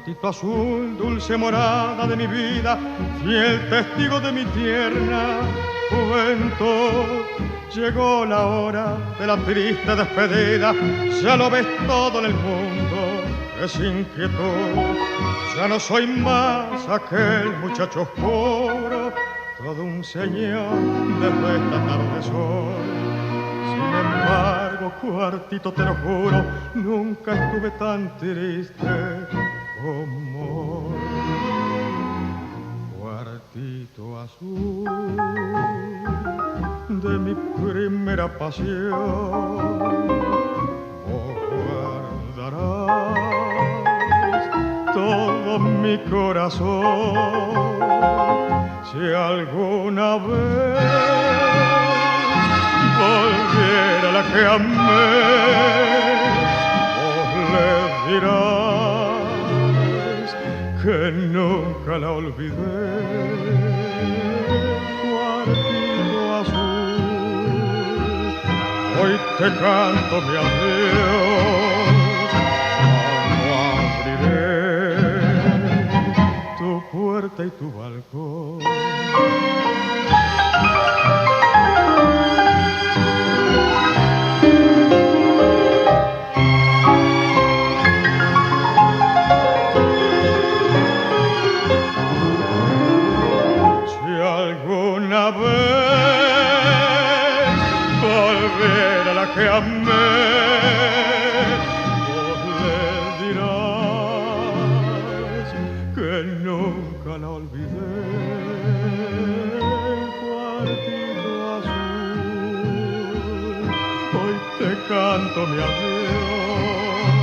Cuartito azul, dulce morada de mi vida, fiel testigo de mi tierna juventud. Llegó la hora de la triste despedida, ya lo ves todo en el mundo, es inquietud. Ya no soy más aquel muchacho oscuro, todo un señor desde esta tarde sol. Sin embargo, cuartito, te lo juro, nunca estuve tan triste como hoy. Cuartito azul de mi primera pasión, vos guardarás todo mi corazón. Si alguna vez volviera la que amé, vos le dirás que nunca la olvidé. Cuartito azul, hoy te canto mi adiós, no abriré tu puerta y tu balcón. Alguna vez volver a la que amé, vos le dirás que nunca la olvidé. Cuartito azul, hoy te canto mi adiós.